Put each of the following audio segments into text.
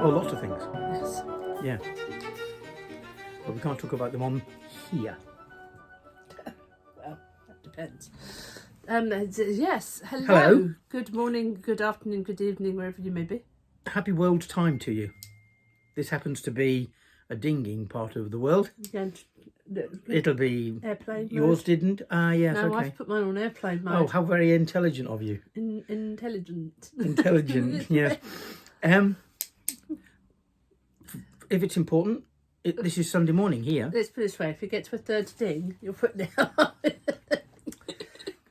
Oh, lots of things. Yes. Yeah. But we can't talk about them on here. Well, that depends. Yes. Hello. Hello. Good morning, good afternoon, good evening, wherever you may be. Happy World Time to you. This happens to be a dinging part of the world. It'll be airplane yours mode. didn't? Ah, yes, No, okay. I've put mine on airplane mode. Oh, how very intelligent of you. Intelligent. Intelligent, yes. If it's important, this is Sunday morning here. Let's put it this way, if you get to a third ding, you'll put down.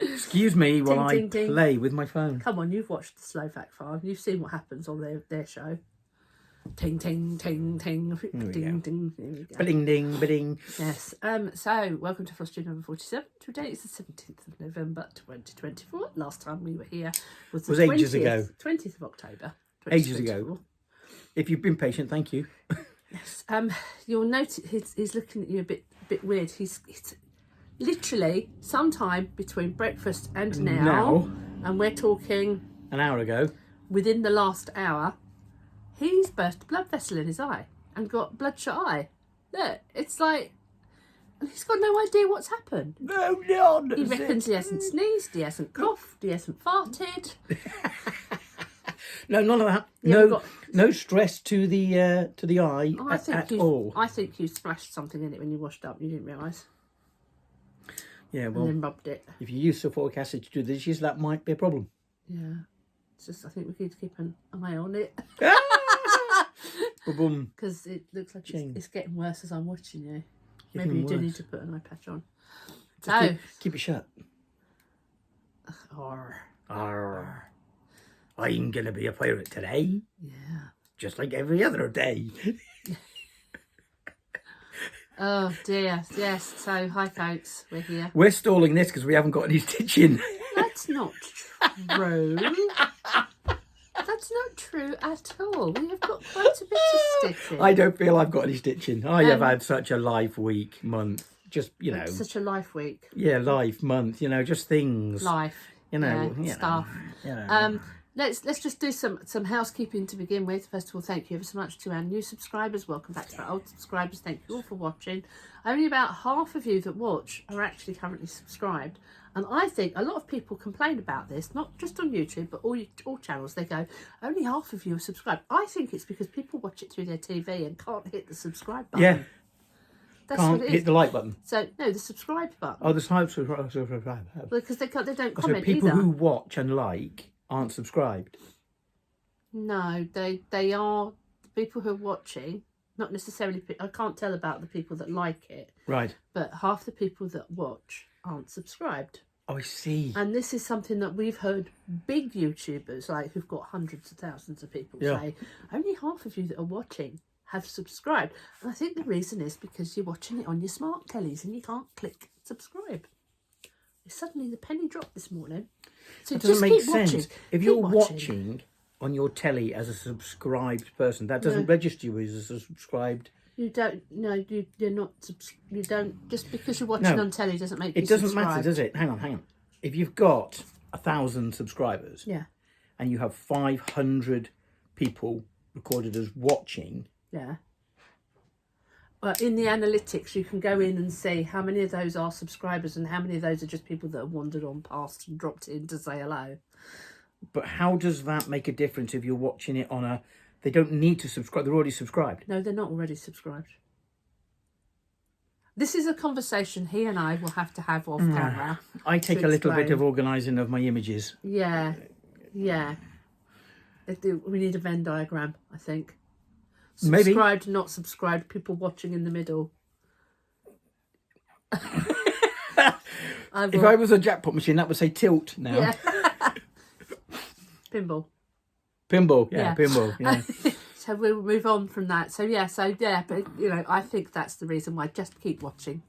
Excuse me while Ding, I ding, play ding. with my phone. Come on, you've watched the Slovak File. You've seen what happens on their show. Ting, ting, ting, ting. Ding, ding. There we go. Ba-ding, ding, ba-ding. Yes. So, welcome to Flosstube number 47. Today is the 17th of November 2024. Last time we were here was the Was ages ago. 20th of October. Ages ago. If you've been patient, thank you. Yes. You'll notice he's looking at you a bit weird. He's literally sometime between breakfast and now, and we're talking an hour ago, within the last hour, he's burst a blood vessel in his eye and got bloodshot eye. Look, it's like he's got no idea what's happened. No, none. He reckons he hasn't sneezed, he hasn't coughed, he hasn't farted. No, none of that. No stress to the eye at all. I think you splashed something in it when you washed up. You didn't realise. Yeah, well, and then rubbed it. If you use sulfuric acid to do the dishes, that might be a problem. Yeah, it's just I think we need to keep an eye on it. Because it looks like it's getting worse as I'm watching you. Maybe you do need to put an eye patch on. So keep it shut. Arr. I'm gonna be a pirate today. Yeah. Just like every other day. Oh dear, yes. So hi folks, we're here. We're stalling this because we haven't got any stitching. That's not true. That's not true at all. We have got quite a bit of stitching. I don't feel I've got any stitching. I have had such a life week, month. Just, Such a life week. Yeah, life, month, just things. Life. Stuff. Let's just do some housekeeping to begin with. First of all, thank you ever so much to our new subscribers. Welcome back to our old subscribers. Thank you all for watching. Only about half of you that watch are actually currently subscribed. And I think a lot of people complain about this, not just on YouTube, but all channels. They go, only half of you are subscribed. I think it's because people watch it through their TV and can't hit the subscribe button. Yeah. That's Can't what it is. hit the like button. So, no, the subscribe button. Oh, the subscribe. Because they don't comment so people either. who watch and like aren't subscribed. No, they are the people who are watching, not necessarily. I can't tell about the people that like it. Right. But half the people that watch aren't subscribed. Oh, I see. And this is something that we've heard big YouTubers, like who've got hundreds of thousands of people, say, only half of you that are watching have subscribed. And I think the reason is because you're watching it on your smart tellies and you can't click subscribe. Suddenly the penny dropped this morning. So that doesn't make sense. Watching. If you're watching on your telly as a subscribed person, that doesn't register you as a subscribed. You don't. No, you're not. You don't. Just because you're watching on telly doesn't make you It doesn't subscribed. matter, does it? Hang on. If you've got 1,000 subscribers, and you have 500 people recorded as watching, But in the analytics, you can go in and see how many of those are subscribers and how many of those are just people that have wandered on past and dropped in to say hello. But how does that make a difference if you're watching it on a... They don't need to subscribe. They're already subscribed. No, they're not already subscribed. This is a conversation he and I will have to have off camera. I take a little bit of organising of my images. Yeah. We need a Venn diagram, I think. Subscribed, not subscribed, people watching in the middle. If I was a jackpot machine, that would say tilt now. Yeah. Pinball, pinball, yeah. So we'll move on from that. But I think that's the reason why. Just keep watching.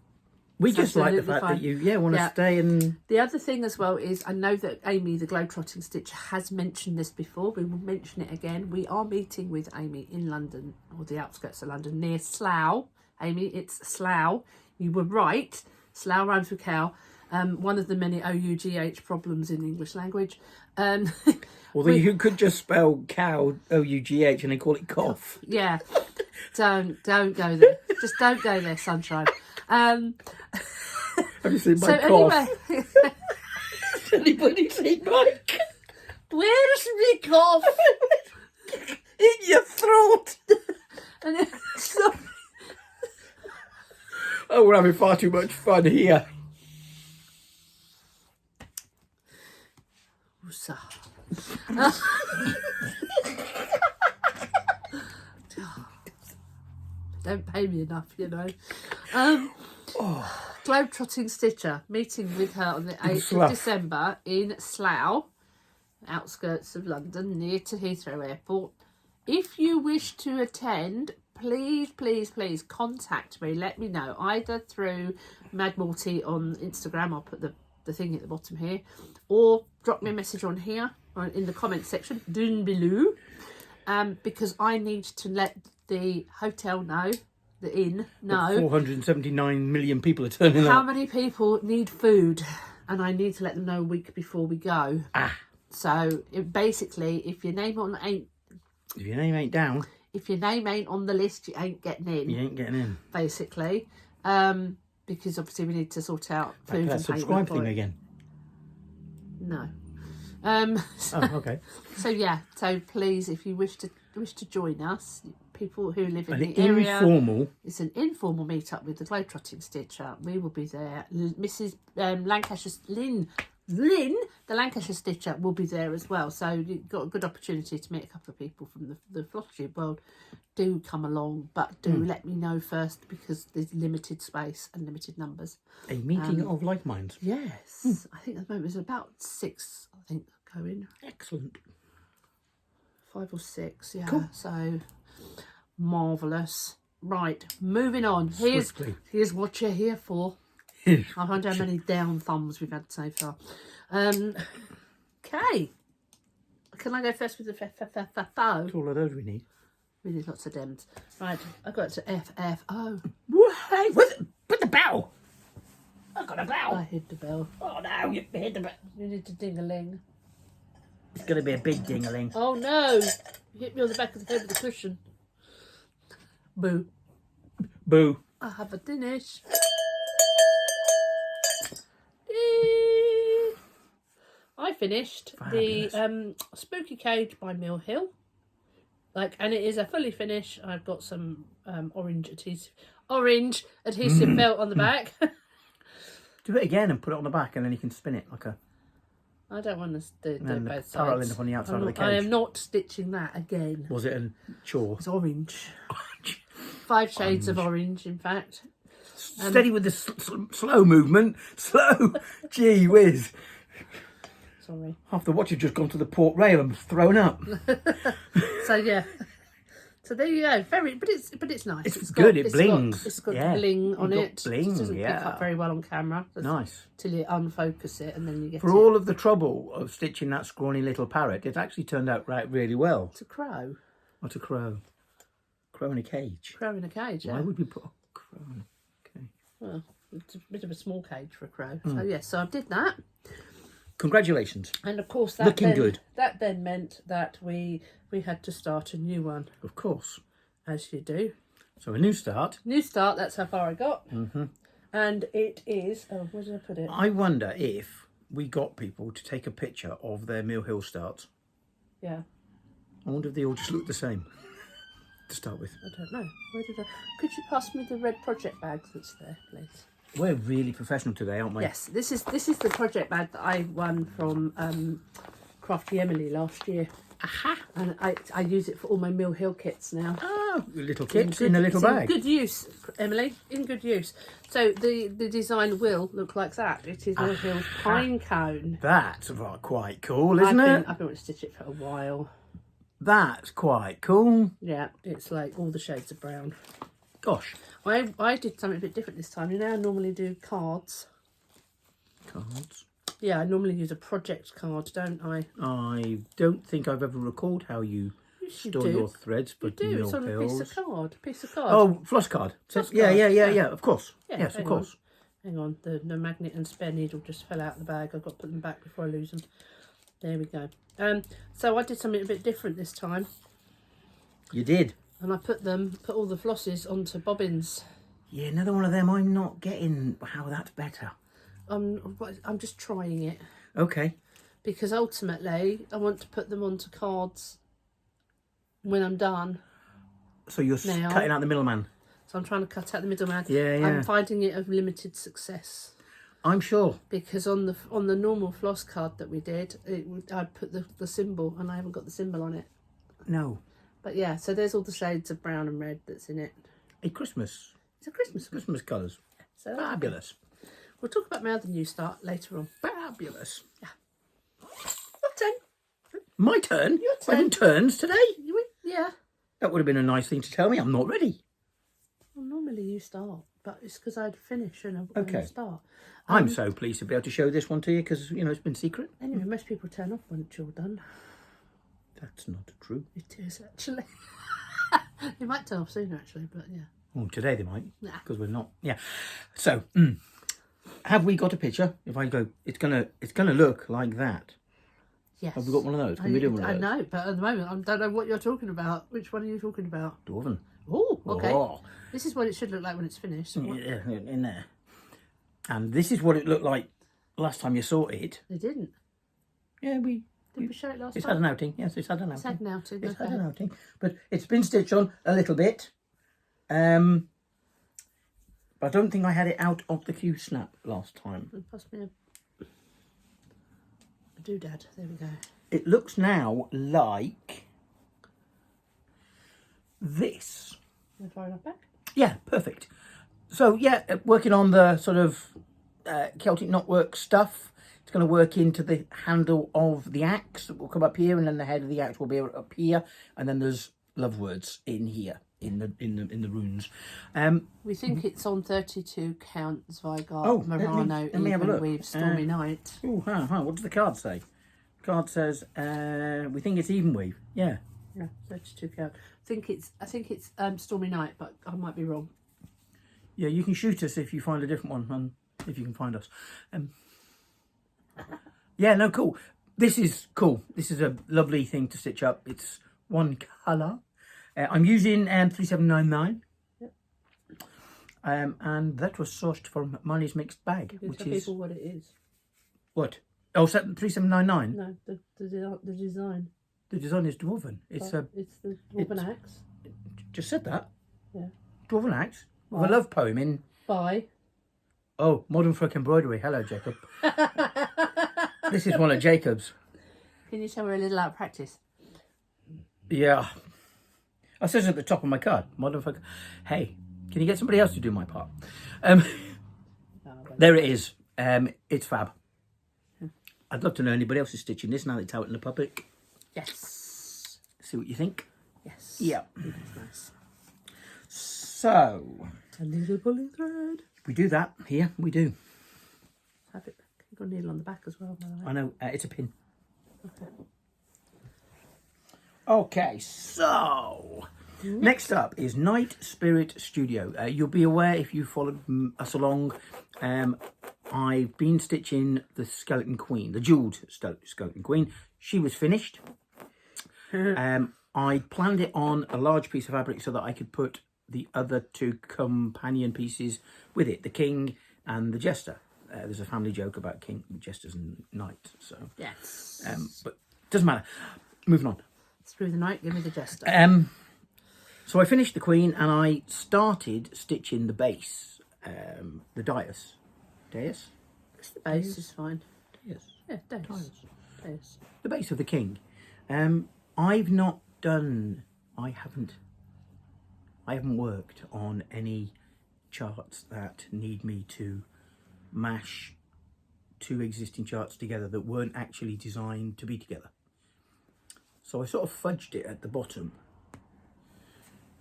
We just like the fact that you want to stay and... The other thing as well is, I know that Amy, the Globetrotting Stitch, has mentioned this before. We will mention it again. We are meeting with Amy in London, or the outskirts of London, near Slough. Amy, it's Slough. You were right. Slough rhymes with cow. one of the many OUGH problems in the English language. Although you could just spell cow OUGH and then call it cough. Yeah, don't go there. Just don't go there, sunshine. Have you seen my cough? Anyway, Has anybody seen Mike? where's me cough? In your throat. And so, Oh, we're having far too much fun here. Don't pay me enough, you know. Globetrotting Stitcher, meeting with her on the 8th of December in Slough, outskirts of London, near to Heathrow Airport. If you wish to attend, please contact me. Let me know, either through Mad Morti on Instagram. I'll put the thing at the bottom here, or drop me a message on here or in the comments section down below, because I need to let the hotel know, the inn know, 479 million people are turning up. How many people need food, and I need to let them know a week before we go. So basically, if your name ain't down, if your name ain't on the list, you ain't getting in. You ain't getting in. Basically, because obviously we need to sort out food and subscribe thing again. No. Okay. So yeah. So please, if you wish to join us, people who live in the area, it's an informal meetup with the Globetrotting Stitcher. We will be there. Mrs. Lancashire Lynn, the Lancashire Stitcher, will be there as well. So you've got a good opportunity to meet a couple of people from the Flosstube world. Do come along, but do let me know first, because there's limited space and limited numbers. A meeting of like minds. Yes, I think at the moment there's about 6. I think going. Excellent. 5 or 6. Yeah. Cool. So marvellous. Right, moving on. Here's what you're here for. I wonder how many down thumbs we've had so far. Okay. Can I go first with the That's all of those we need. We need lots of dems. Right, I got to FFO. Hey, put the bell. I got a bell. I hid the bell. Oh no, you hid the bell. You need to ding-a-ling. It's going to be a big ding-a-ling. Oh no! You hit me on the back of the head with the cushion. Boo. Boo. I have a finish. I finished the Spooky Cage by Mill Hill. And it is a fully finished. I've got some orange adhesive felt on the back. Do it again and put it on the back, and then you can spin it like a... I don't want to do both sides. Parallel on the outside of the cage. I am not stitching that again. Was it a chore? It's orange. 5 shades of orange, in fact. Steady with the slow movement. Slow. Gee whiz. Sorry. Half the watch had just gone to the port rail and thrown up. So yeah. So there you go. But it's nice. It's good. It blings. It's got bling on it. Bling. It doesn't pick up very well on camera. Nice. Till you unfocus it, and then you get. For all of the trouble of stitching that scrawny little parrot, it actually turned out really well. It's a crow. What's a crow? Crow in a cage. Crow in a cage. Yeah. Why would we put a crow in a cage? Well, it's a bit of a small cage for a crow. So yes, so I did that. Congratulations. And of course that then meant that we had to start a new one. Of course. As you do. So a new start. New start, that's how far I got. And it is, where did I put it? I wonder if we got people to take a picture of their Mill Hill starts. Yeah. I wonder if they all just look the same to start with. I don't know. Where did could you pass me the red project bag that's there, please? We're really professional today, aren't we? Yes, this is the project bag that I won from Crafty Emily last year. Aha! And I use it for all my Mill Hill kits now. Oh, little kits in a little bag. Good use, Emily. In good use. So the design will look like that. It is Mill Hill's pine cone. That's quite cool, isn't it? I've been wanting to stitch it for a while. That's quite cool. Yeah, it's like all the shades of brown. Gosh. I did something a bit different this time. You know, I normally do cards. Cards? Yeah, I normally use a project card, don't I? I don't think I've ever recalled how you store your threads for Mill Hills. It's on a piece of card. Oh, floss card. Yeah, of course. Yeah, yes, of course. Hang on, the magnet and spare needle just fell out of the bag. I've got to put them back before I lose them. There we go. So I did something a bit different this time. You did? And I put all the flosses onto bobbins. Yeah, another one of them. I'm not getting how that's better. I'm just trying it. Okay. Because ultimately, I want to put them onto cards when I'm done. So you're cutting out the middleman? So I'm trying to cut out the middleman. Yeah. I'm finding it of limited success. I'm sure. Because on the normal floss card that we did, I'd put the symbol, and I haven't got the symbol on it. No. But yeah, so there's all the shades of brown and red that's in it. A Christmas. It's a Christmas colours. So fabulous. We'll talk about my other new start later on. Fabulous. Yeah. Your turn. My turn? Your turn. Having turns today? Yeah. That would have been a nice thing to tell me. I'm not ready. Well, normally you start, but it's because I'd finish and Okay. I start. I'm so pleased to be able to show this one to you because, you know, it's been secret. Anyway, most people turn off when it's all done. That's not true. It is, actually. You might turn off sooner, actually, but yeah. Oh, today they might, Nah. because we're not. Yeah. So, have we got a picture? If I go, it's gonna look like that. Yes. Have we got one of those? Can we do one of those? I know, but at the moment I don't know what you're talking about. Which one are you talking about? Dwarven. Oh, okay. Oh. This is what it should look like when it's finished. Yeah, in there. And this is what it looked like last time you saw it. They didn't. Yeah, Did we show it last It's time? had an outing. Yes, it's had an outing. It's had an outing. It's Okay. had an outing. But it's been stitched on a little bit. But I don't think I had it out of the Q snap last time. Pass me a doodad. There we go. It looks now like this. Am I far enough back? Yeah, perfect. So yeah, working on the sort of Celtic knotwork stuff. It's going to work into the handle of the axe that will come up here, and then the head of the axe will be up here, and then there's love words in here in the runes. We think it's on 32 count Zweigart, Oh, Murano, let me have a Even look. Weave, Stormy Night. Oh, what does the card say? The card says we think it's even weave. Yeah. Yeah, 32 count. I think it's Stormy Night, but I might be wrong. Yeah, you can shoot us if you find a different one, and if you can find us. Yeah, no, cool. This is cool. This is a lovely thing to stitch up. It's one colour. I'm using 3799. Yep. And that was sourced from Molly's Mixed Bag, You can which tell is... people what it is. What? Oh, 3799? No, the design. The design is Dwarven. It's the Dwarven axe. Just said that. Yeah. Dwarven axe. With a love poem in... By. Oh, Modern Folk Embroidery. Hello, Jacob. This is one of Jacob's. Can you tell we're a little out of practice? Yeah. I says at the top of my card, Modern Folk. Hey, can you get somebody else to do my part? There it is. It's fab. I'd love to know anybody else is stitching this now that it's out in the public. Yes. See what you think. Yes. Yeah. Nice. So, A little pulling thread. we do that here. We do. Have it back. You've got a needle on the back as well, by the way. I know. It's a pin. Okay. Okay, so next up is Night Spirit Studio. You'll be aware if you followed us along, I've been stitching the Skeleton Queen, the jewelled Skeleton Queen. She was finished. I planned it on a large piece of fabric so that I could put the other two companion pieces with it, the King and the Jester. There's a family joke about King, Jesters and Knights, so Yes. but doesn't matter. Moving on. Screw the knight, give me the jester. So I finished the Queen and I started stitching the base, the dais. Dais? The base is fine. Dais. Yeah, dais. Dais. The base of the King. I've not done. I haven't worked on any charts that need me to mash two existing charts together that weren't actually designed to be together. So I sort of fudged it at the bottom,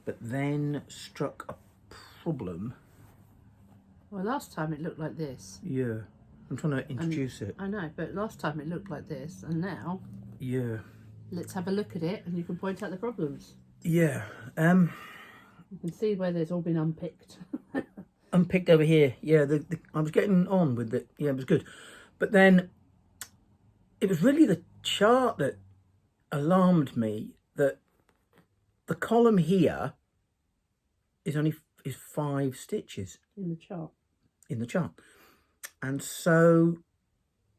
but then struck a problem. Well, last time it looked like this. Yeah, I'm trying to introduce it. I know, but last time it looked like this, and now... Yeah. Let's have a look at it, and you can point out the problems. Yeah. You can see where there's all been unpicked. unpicked over here. Yeah, I was getting on with it. Yeah, it was good. But then it was really the chart that alarmed me, that the column here is 5 stitches. In the chart. In the chart. And so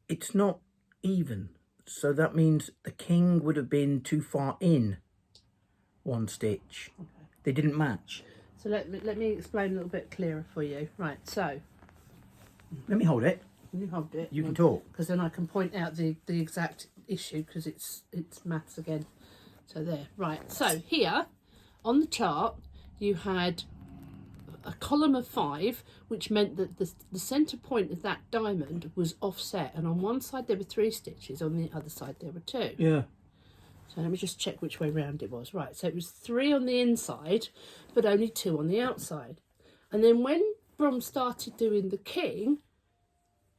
it's not even. So that means the king would have been too far in 1 stitch. Okay. They didn't match. So let me explain a little bit clearer for you. Right, so. Let me hold it. You hold it. You can talk. Because then I can point out the exact issue, because it's maths again. So there. Right, so here on the chart you had a column of 5, which meant that the centre point of that diamond was offset, and on one side there were 3 stitches, on the other side there were 2. Yeah. So let me just check which way round it was. Right, so it was 3 on the inside, but only 2 on the outside. And then when Brom started doing the king,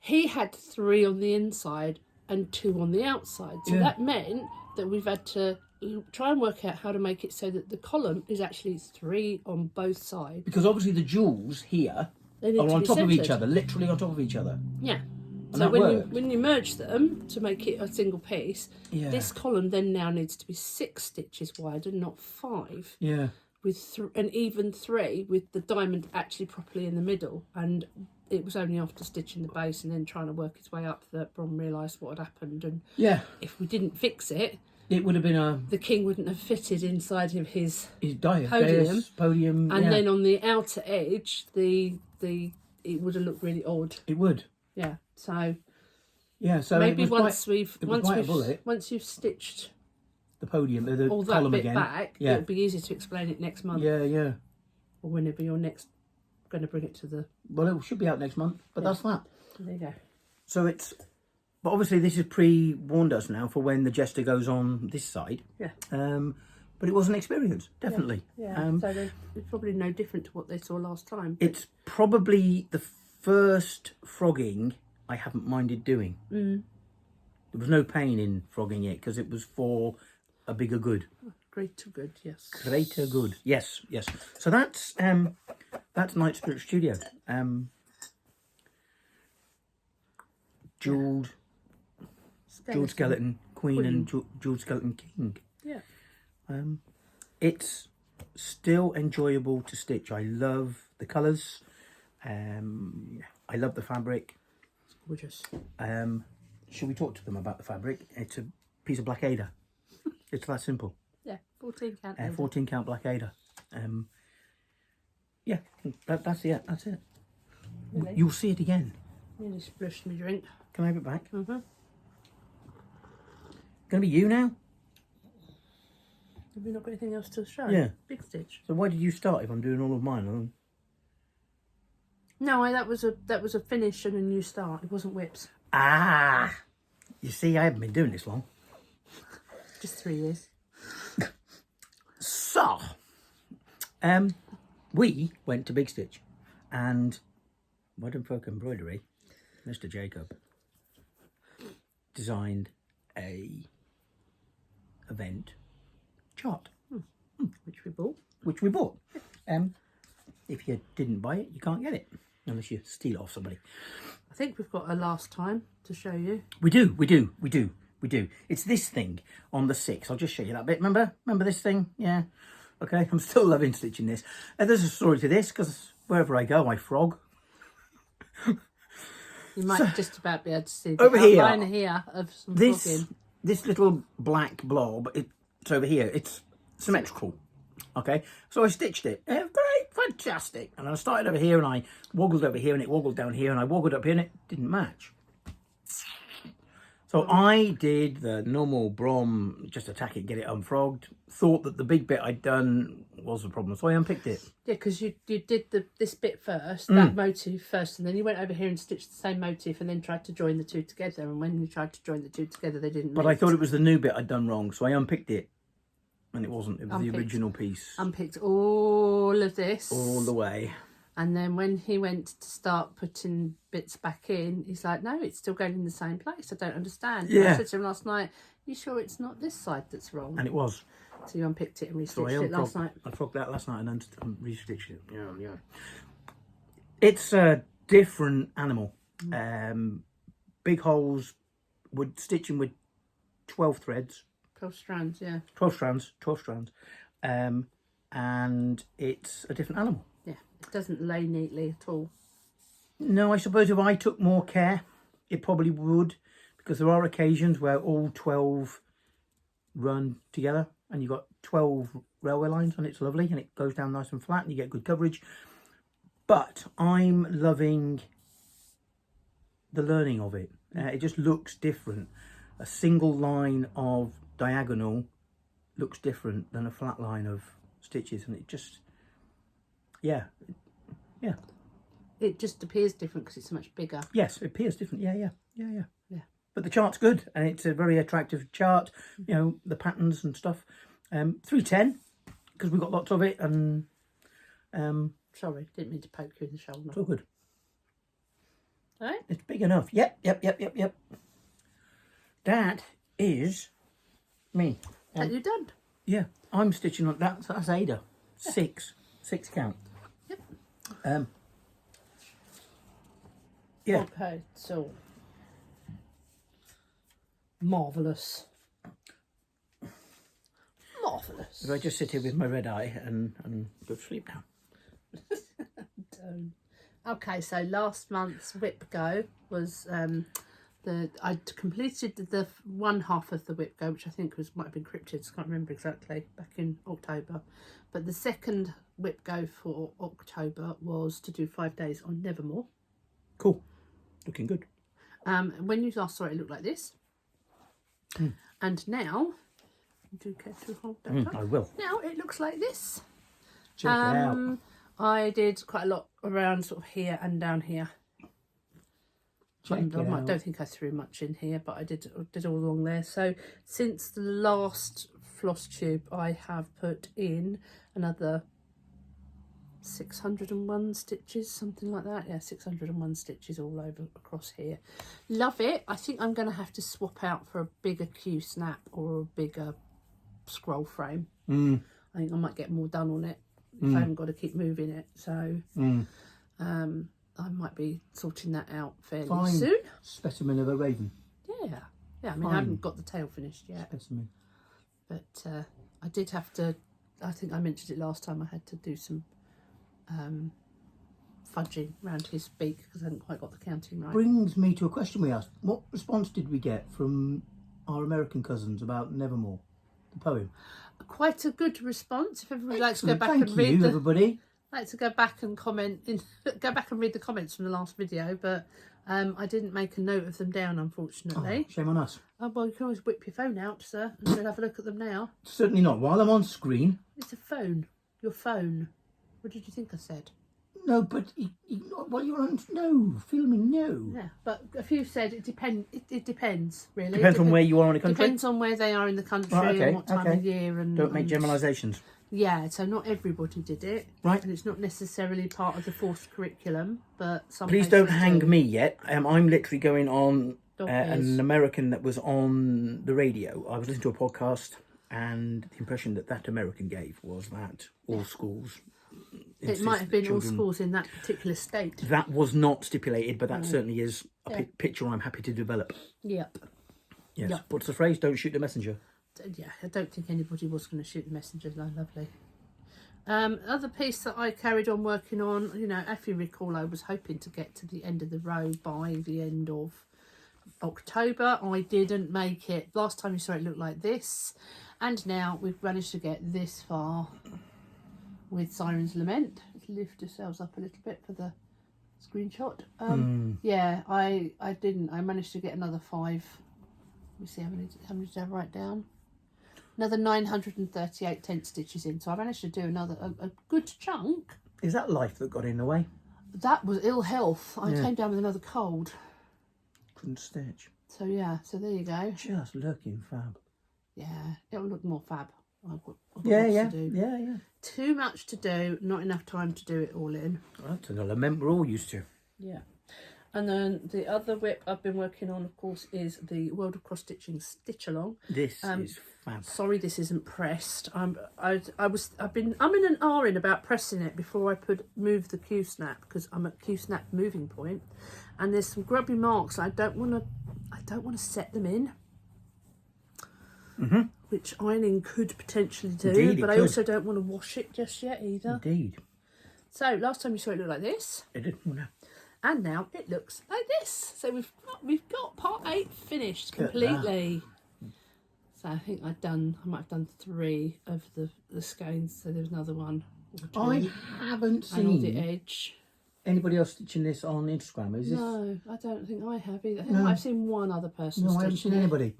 he had 3 on the inside and 2 on the outside. So that meant that we've had to try and work out how to make it so that the column is actually 3 on both sides. Because obviously the jewels here are on top of each other, literally on top of each other. Yeah. And so when you merge them to make it a single piece, this column then now needs to be 6 stitches wide and not 5. Yeah. With an even 3 with the diamond actually properly in the middle. And it was only after stitching the base and then trying to work his way up that Brom realised what had happened. And if we didn't fix it, it would have been the king wouldn't have fitted inside of his podium. And then on the outer edge, it would have looked really odd. It would. Yeah. So. Yeah. So maybe once you've stitched the podium, the all that column bit again. back, it'll be easy to explain it next month. Yeah, yeah. Or whenever you're next going to bring it to the. Well, it should be out next month, but that's that. There you go. So but obviously this has pre-warned us now for when the jester goes on this side. Yeah. But it was an experience, definitely. Yeah. So it's probably no different to what they saw last time. It's probably the first frogging I haven't minded doing. There was no pain in frogging it because it was for a bigger good. Greater good, yes. Greater good, yes, yes. So that's Night Spirit Studio. Jeweled Skeleton Queen and Jeweled Skeleton King. Yeah. It's still enjoyable to stitch. I love the colours. I love the fabric. It's gorgeous. Shall we talk to them about the fabric? It's a piece of Black Ada. It's that simple. Yeah, 14 count. 14 count Black Ada. Yeah, that's it. That's it. Really? You'll see it again. Nearly splashed me drink. Can I have it back? Mm-hmm. Gonna be you now? Have we not got anything else to show? Yeah. Big stitch. So why did you start if I'm doing all of mine? No, that was a finish and a new start. It wasn't whips. Ah! You see, I haven't been doing this long. Just 3 years. So, we went to Big Stitch and Modern Folk Embroidery, Mr. Jacob, designed a event chart. Which we bought. Which we bought. If you didn't buy it, you can't get it. Unless you steal it off somebody. I think we've got a last time to show you. We do. It's this thing on the 6th. I'll just show you that bit. Remember this thing? Yeah. Okay, I'm still loving stitching this. There's a story to this, because wherever I go, I frog. You might just about be able to see the over outline here of some frogging. This little black blob, it's over here. It's symmetrical. Okay, so I stitched it. Great, fantastic. And I started over here and I woggled over here and it woggled down here and I woggled up here and it didn't match. So I did the normal Brom, just attack it, get it unfrogged. Thought that the big bit I'd done was the problem, so I unpicked it. Yeah, because you did this bit first, that motif first, and then you went over here and stitched the same motif and then tried to join the two together. And when you tried to join the two together, they didn't But meet. I thought it was the new bit I'd done wrong, so I unpicked it. And it wasn't, it was the original piece. Unpicked all of this. All the way. And then when he went to start putting bits back in, he's like, no, it's still going in the same place. I don't understand. Yeah. I said to him last night, you sure it's not this side that's wrong? And it was. So you unpicked it and restitched it last night. I frogged that last night and restitched it. Yeah. It's a different animal. Big holes, would stitching with 12 threads. 12 strands, yeah. 12 strands. And it's a different animal. Yeah, it doesn't lay neatly at all. No, I suppose if I took more care, it probably would, because there are occasions where all 12 run together and you've got 12 railway lines and it's lovely and it goes down nice and flat and you get good coverage. But I'm loving the learning of it. It just looks different. A single line of diagonal looks different than a flat line of stitches, and it just, yeah. It just appears different because it's so much bigger. Yes, it appears different. Yeah. But the chart's good, and it's a very attractive chart. You know, the patterns and stuff. 310 because we've got lots of it, and sorry, didn't mean to poke you in the shoulder. it's all good. Right? It's big enough. Yep. That is me. That you done? Yeah, I'm stitching on that. That's Ada. Six count. Yep. Yeah. Okay, so marvellous. If I just sit here with my red eye and go to sleep now. Okay, so last month's WIP Go was I completed the one half of the WIP Go, which I think might have been cryptids, I can't remember exactly, back in October. But the second WIP Go for October was to do 5 days on Nevermore. Cool. Looking good. When you last saw it, it looked like this. And now, do you care to hold that up? I will. Now it looks like this. Check it out. I did quite a lot around sort of here and down here. I don't think I threw much in here, but I did all along there. So since the last Flosstube, I have put in another 601 stitches, something like that. Yeah, 601 stitches all over across here. Love it. I think I'm going to have to swap out for a bigger Q snap or a bigger scroll frame. I think I might get more done on it if I haven't got to keep moving it. So I might be sorting that out fairly soon. Specimen of a raven. Yeah. I mean, I haven't got the tail finished yet. Specimen. But I did have to, I think I mentioned it last time, I had to do some fudging around his beak because I hadn't quite got the counting right. Brings me to a question we asked. What response did we get from our American cousins about Nevermore, the poem? Quite a good response. If everybody likes to go back Thank and read you, everybody. Like to go back and go back and read the comments from the last video, but I didn't make a note of them down, unfortunately. Oh, shame on us. Oh, well, you can always whip your phone out, sir, and we'll have a look at them now. Certainly not. While I'm on screen. It's a phone. Your phone. What did you think I said? No, but while you're on, no, filming, no. Yeah, but a few said it depends. It depends, really. Depends on where you are in the country? Depends on where they are in the country and what time of year. And don't make generalisations. Yeah, so not everybody did it. Right. And it's not necessarily part of the forced curriculum, but some Please don't hang me yet. I'm literally going on an American that was on the radio. I was listening to a podcast, and the impression that American gave was that all schools... It might have been all schools in that particular state. That was not stipulated, but that certainly is a picture I'm happy to develop. Yep. Yes. Yep. What's the phrase? Don't shoot the messenger. Yeah, I don't think anybody was going to shoot the messenger. No, lovely. Other piece that I carried on working on, you know, if you recall, I was hoping to get to the end of the row by the end of October. I didn't make it. Last time you saw it looked like this, and now we've managed to get this far with Siren's Lament. Let's lift yourselves up a little bit for the screenshot. Yeah, I didn't. I managed to get another 5. Let me see how many did I write down? Another 938 tent stitches in. So I managed to do a good chunk. Is that life that got in the way? That was ill health. I came down with another cold. Couldn't stitch. So yeah, so there you go. Just looking fab. Yeah, it'll look more fab. I've got Yeah. to do. Yeah. Too much to do, not enough time to do it all in. That's an element we're all used to. Yeah. And then the other WIP I've been working on, of course, is the World of Cross Stitching Stitch Along. This is fab. Sorry, this isn't pressed. I've been umming and ahhing about pressing it before I move the Q snap, because I'm at Q snap moving point, and there's some grubby marks. I don't want to set them in, which ironing could potentially do. Indeed, but I also don't want to wash it just yet either. Indeed. So last time you saw it look like this. It did. Oh, no. And now it looks like this. So we've got part 8 finished completely. So I think I might have done 3 of the skeins. So there's another one. I haven't seen seen the edge. Anybody else stitching this on Instagram? Is this? No, I don't think I have either. I think No. I've seen one other person. No, I haven't stitching seen it. anybody.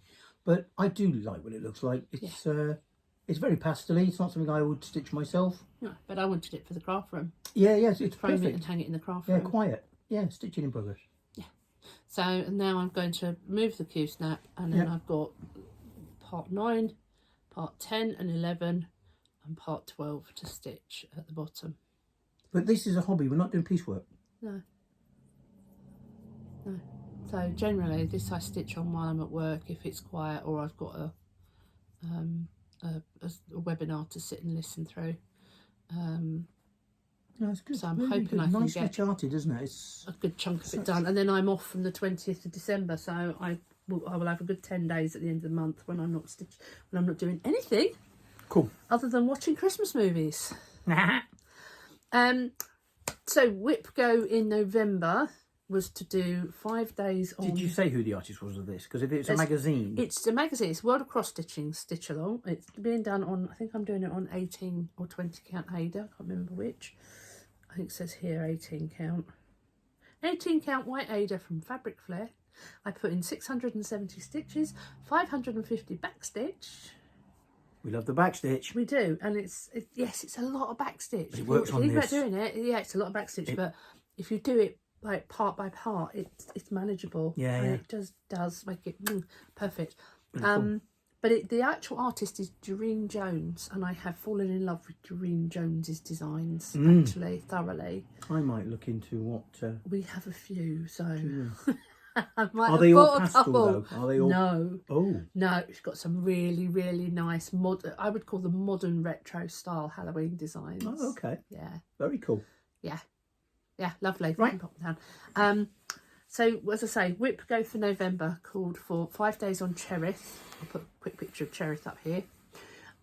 But I do like what it looks like. It's very pastel-y. It's not something I would stitch myself. No, but I wanted it for the craft room. Yeah, yes, it's Frame perfect. it and hang it in the craft Yeah, room. quiet. Yeah, stitching in progress. Yeah. So now I'm going to move the Q snap, and then I've got part 9, part 10 and 11, and part 12 to stitch at the bottom. But this is a hobby. We're not doing piecework. No. So generally, this I stitch on while I'm at work if it's quiet, or I've got a webinar to sit and listen through. No, it's good. So I'm really hoping good. I can Nicely get charted, isn't it? It's a good chunk of it done, and then I'm off from the 20th of December. So I will have a good 10 days at the end of the month when I'm not doing anything. cool. Other than watching Christmas movies. So WIP Go in November was to do 5 days on... Did you say who the artist was of this? Because if it's a magazine... It's a magazine. It's World of Cross Stitching Stitch Along. It's being done on, I think I'm doing it on 18 or 20 count Ada. I can't remember which. I think it says here 18 count. 18 count white Ada from Fabric Flair. I put in 670 stitches, 550 backstitch. We love the backstitch. We do, and it's a lot of backstitch. It works on this. If this. you're doing it, yeah, it's a lot of backstitch. But if you do it like part by part, it's manageable. Yeah, and yeah. it does make it perfect. Cool. But the actual artist is Doreen Jones, and I have fallen in love with Doreen Jones's designs actually thoroughly. I might look into what... We have a few, so. Are they all pastel though? Are they all? No. Oh. No, it's got some really, really nice I would call them modern retro style Halloween designs. Oh, okay. Yeah. Very cool. Yeah. Yeah, lovely. Right. Pop them down. So as I say, WIP Go for November called for 5 days on Cherith. I'll put a quick picture of Cherith up here.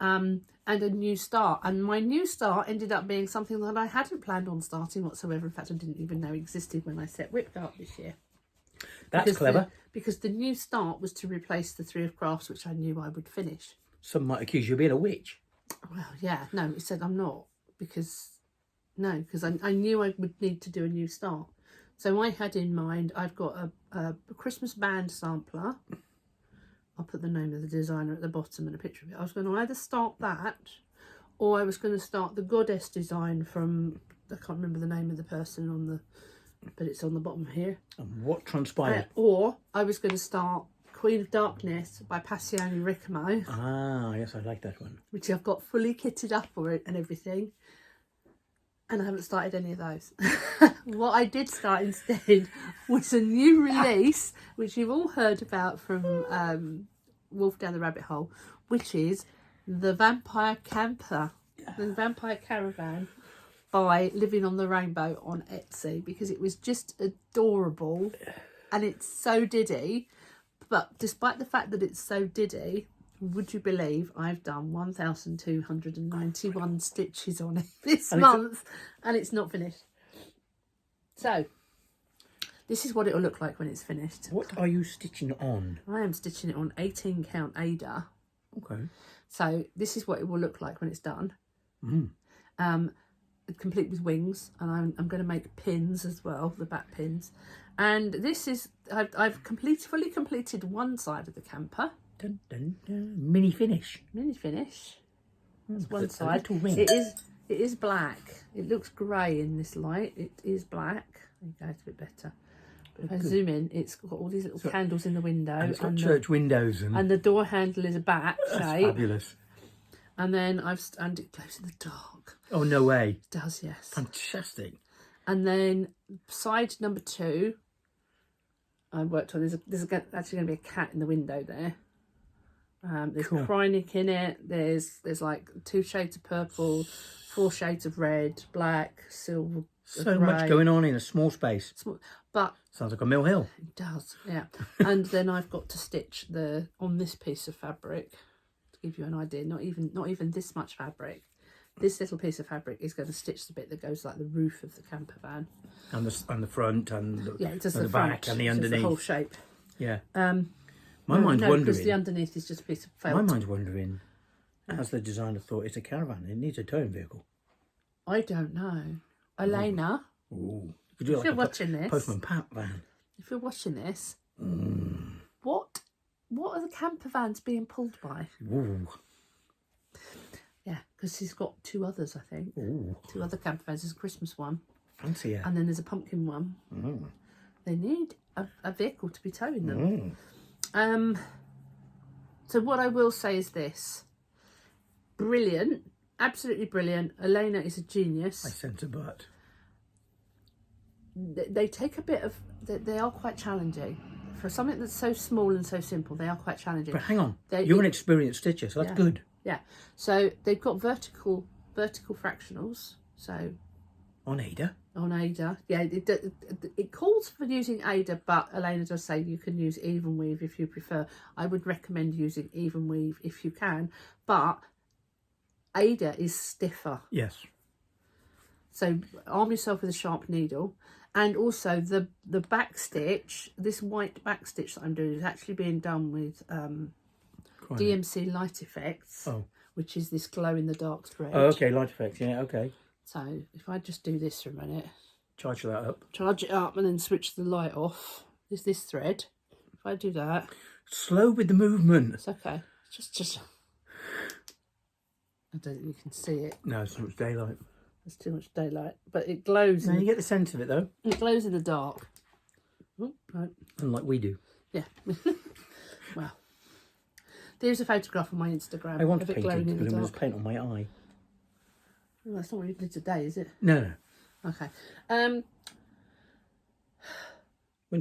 And a new start. And my new start ended up being something that I hadn't planned on starting whatsoever. In fact, I didn't even know existed when I set WIP Go up this year. That's clever. Because the new start was to replace the 3 of Crafts, which I knew I would finish. Some might accuse you of being a witch. Well, yeah, no, it said I'm not, because I knew I would need to do a new start. So I had in mind, I've got a Christmas band sampler. I'll put the name of the designer at the bottom and a picture of it. I was going to either start that, or I was going to start the goddess design from, I can't remember the name of the person on the, but it's on the bottom here. And what transpired? Or I was going to start Queen of Darkness by Passione Ricamo. Ah, yes, I like that one. Which I've got fully kitted up for it and everything. And I haven't started any of those. What I did start instead was a new release, which you've all heard about from Wolf Down the Rabbit Hole, which is the Vampire Camper, the Vampire Caravan by Living on the Rainbow on Etsy, because it was just adorable and it's so diddy. But despite the fact that it's so diddy, would you believe I've done 1,291 stitches on it this month and it's not finished. So this is what it'll look like when it's finished. What are you stitching on? I am stitching it on 18 count Ada. Okay. So this is what it will look like when it's done. Complete with wings, and I'm going to make pins as well, the back pins. And this is I've fully completed one side of the camper. Dun, dun, dun. Mini finish. That's one It's a side. little ring. It is black. It looks grey in this light. It is black. There you go, it's a bit better. But if I zoom in, it's got all these little candles in the window. And it's got church windows. And the door handle is a bat shape. Fabulous. And then and it glows in the dark. Oh, no way. It does, yes. Fantastic. And then side number 2 I worked on. There's actually going to be a cat in the window there. There's Cool. Krynic in it. There's like 2 shades of purple, 4 shades of red, black, silver. So much going on in a small space. But Sounds like a Mill Hill. it does, yeah. And then I've got to stitch on this piece of fabric, to give you an idea. Not even this much fabric. This little piece of fabric is going to stitch the bit that goes like the roof of the camper van, And the front and the front, back and the underneath. the whole shape. Yeah. My mind's because wondering. the underneath is just a piece of felt. My mind's wondering, as the designer thought, it's a caravan. It needs a towing vehicle. I don't know, Elena. Ooh. You could do If like you're a watching this, Postman Pat van. if you're watching this, what are the camper vans being pulled by? Ooh. Yeah, because he's got 2 others, I think. Ooh. 2 other camper vans. There's a Christmas one, Fancy it. and then there's a pumpkin one. They need a vehicle to be towing them. So what I will say is this: brilliant, absolutely brilliant. Elena is a genius. I sense a butt. They take a bit of. They are quite challenging for something that's so small and so simple. They are quite challenging. But hang on, you're an experienced stitcher, so that's good. Yeah. So they've got vertical fractionals. So On Ada. on Ada, yeah, it calls for using Ada, but Elena does say you can use even weave if you prefer. I would recommend using even weave if you can, but Ada is stiffer. Yes. So arm yourself with a sharp needle. And also the back stitch, this white back stitch that I'm doing is actually being done with DMC Light Effects, which is this glow in the dark spread. Oh, okay, light effects, yeah, okay. So if I just do this for a minute, Charge that up. charge it up and then switch the light off. There's this thread. If I do that, Slow with the movement. it's okay. Just I don't think you can see it. No, it's too much daylight. There's too much daylight, but it glows. No, you get the sense of it though. It glows in the dark. Oh, right. Unlike we do. Yeah. Well, there's a photograph on my Instagram. I want of to it paint glowing it in the with dark. luminous paint on my eye. Well, that's not what you did today, is it? No. Okay. Went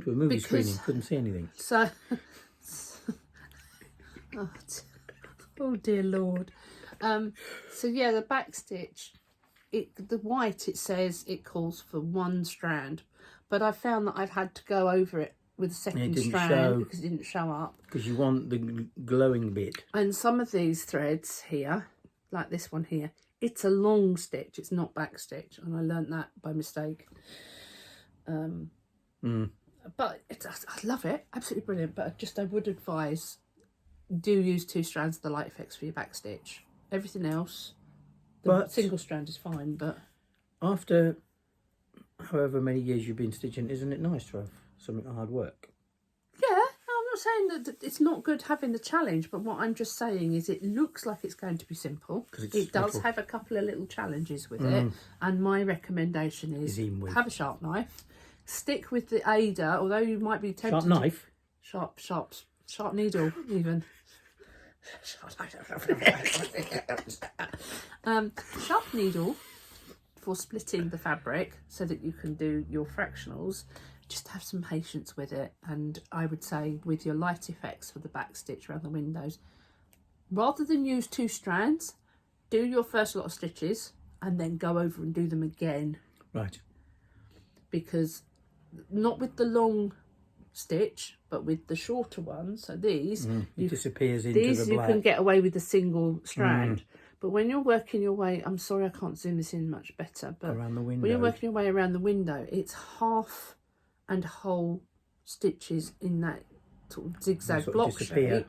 to a movie Because- screening, couldn't see anything. So, oh dear Lord. So yeah, the back stitch, the white, it says it calls for 1 strand, but I found that I've had to go over it with a second strand because it didn't show up. Because you want the glowing bit. And some of these threads here, like this one here, it's a long stitch, it's not back stitch, and I learnt that by mistake. But I love it, absolutely brilliant. But I would advise, do use 2 strands of the light effects for your back stitch. Everything else, the single strand is fine. But after however many years you've been stitching, isn't it nice to have something hard work? yeah, I'm not saying that it's not good having the challenge, but what I'm just saying is it looks like it's going to be simple. It does have a couple of little challenges with it, and my recommendation is have a sharp knife. Stick with the Ada, although you might be tempted. Sharp knife? Sharp needle, even. Sharp needle for splitting the fabric so that you can do your fractionals. Just have some patience with it, and I would say with your light effects for the back stitch around the windows, rather than use 2 strands, do your first lot of stitches and then go over and do them again. Right. Because not with the long stitch, but with the shorter ones, so these it disappears into the black. These you can get away with a single strand, but when you're working your way, I'm sorry I can't zoom this in much better, but around the window, when you're working your way around the window, it's half and whole stitches in that sort of zigzag block shape,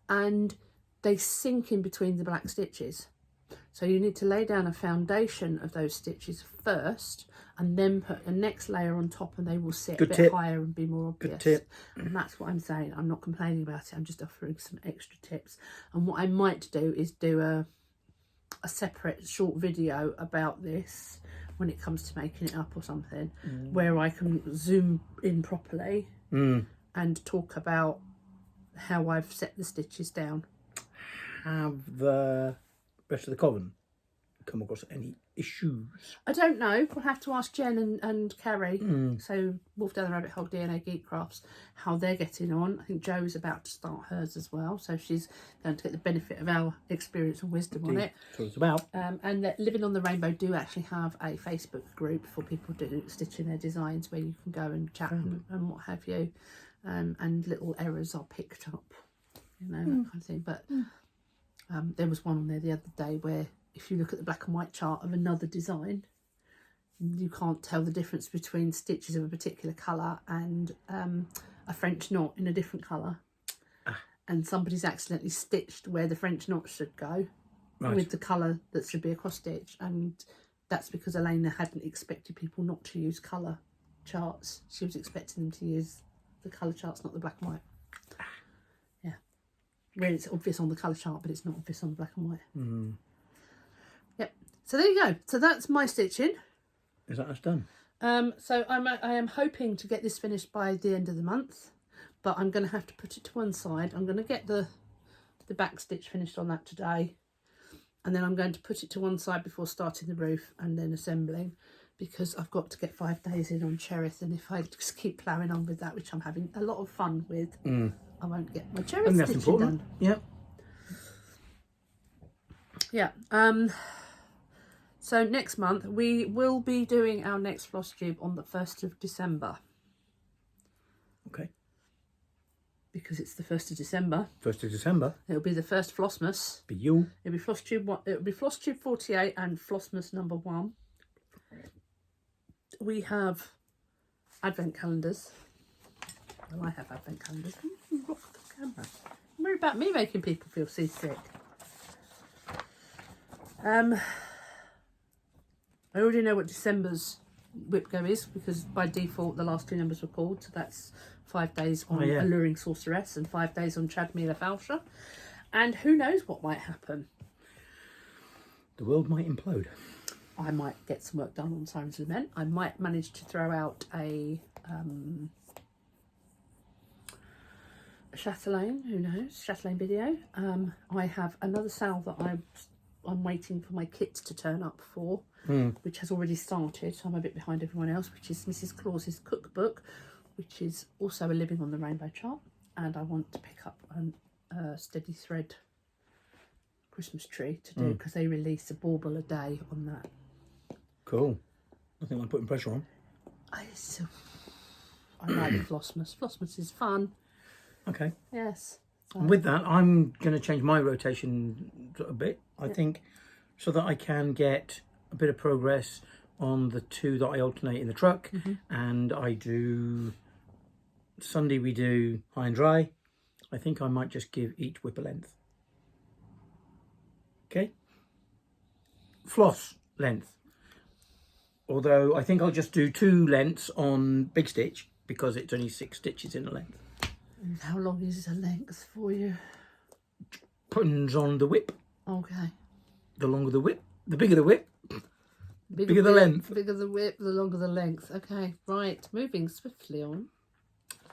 and they sink in between the black stitches. So you need to lay down a foundation of those stitches first, and then put a next layer on top, and they will sit a bit higher and be more obvious. Good tip. And that's what I'm saying. I'm not complaining about it. I'm just offering some extra tips. And what I might do is do a separate short video about this when it comes to making it up or something, where I can zoom in properly and talk about how I've set the stitches down. Have the rest of the Coven come across any issues? I don't know. We'll have to ask Jen and Kerry. So Wolf Down the Rabbit Hole DNA Geek Crafts, how they're getting on. I think Jo's about to start hers as well, so she's going to get the benefit of our experience and wisdom on it. That's what it's about. And that Living on the Rainbow do actually have a Facebook group for people stitching their designs, where you can go and chat and what have you, and little errors are picked up, you know, that kind of thing. But there was one on there the other day where if you look at the black and white chart of another design, you can't tell the difference between stitches of a particular colour and a French knot in a different colour. And somebody's accidentally stitched where the French knot should go with the colour that should be a cross stitch. And that's because Elena hadn't expected people not to use colour charts. She was expecting them to use the colour charts, not the black and white. Yeah. Where it's obvious on the colour chart, but it's not obvious on the black and white. Yep. So there you go. So that's my stitching. Is that us done? So I am hoping to get this finished by the end of the month, but I'm going to have to put it to one side. I'm going to get the back stitch finished on that today, and then I'm going to put it to one side before starting the roof and then assembling, because I've got to get 5 days in on Cherith, and if I just keep ploughing on with that, which I'm having a lot of fun with, I won't get my Cherith stitching done. Yep. Yeah. So next month we will be doing our next Flosstube on the 1st of December. Okay. Because it's the 1st of December. 1st of December. It'll be the first Flossmas. Be you. It'll be Flosstube. It'll be Flosstube 48 and Flossmas number 1. We have advent calendars. Well, I have advent calendars. Off the camera. Worry about me making people feel seasick. I already know what December's WIP go is, because by default the last 2 numbers were called, so that's 5 days on Alluring Sorceress and 5 days on Chadmila Failte. And who knows what might happen. The world might implode. I might get some work done on Siren's Lament. I might manage to throw out a Chatelaine, who knows, Chatelaine video. I have another sale that I'm waiting for my kits to turn up for, which has already started, so I'm a bit behind everyone else, which is Mrs. Claus's cookbook, which is also a Living on the Rainbow chart, and I want to pick up a Steady Thread Christmas tree to do, because they release a bauble a day on that. Cool. I think I'm putting pressure on. I like Flossmas. Flossmas is fun. Okay. Yes. So. And with that, I'm going to change my rotation a bit, I think, so that I can get a bit of progress on the 2 that I alternate in the truck. And I do Sunday, we do high and dry. I think I might just give each WIP a length. Okay. Floss length. Although I think I'll just do 2 lengths on big stitch, because it's only 6 stitches in a length. And how long is a length for you? Depends on the WIP. Okay. The longer the WIP, the bigger the WIP, bigger the whip, length. Bigger the WIP, the longer the length. Okay, right. Moving swiftly on.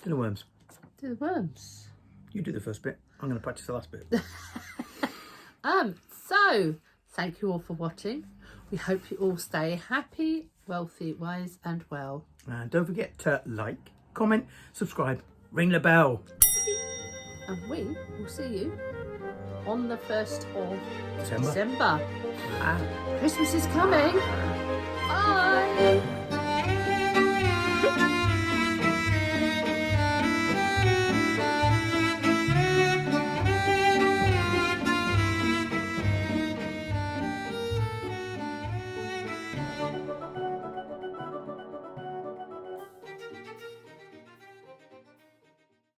Do the worms. Do the worms. You do the first bit. I'm going to practice the last bit. So, thank you all for watching. We hope you all stay happy, wealthy, wise and well. And don't forget to like, comment, subscribe, ring the bell. And we will see you on the 1st of December. Christmas is coming.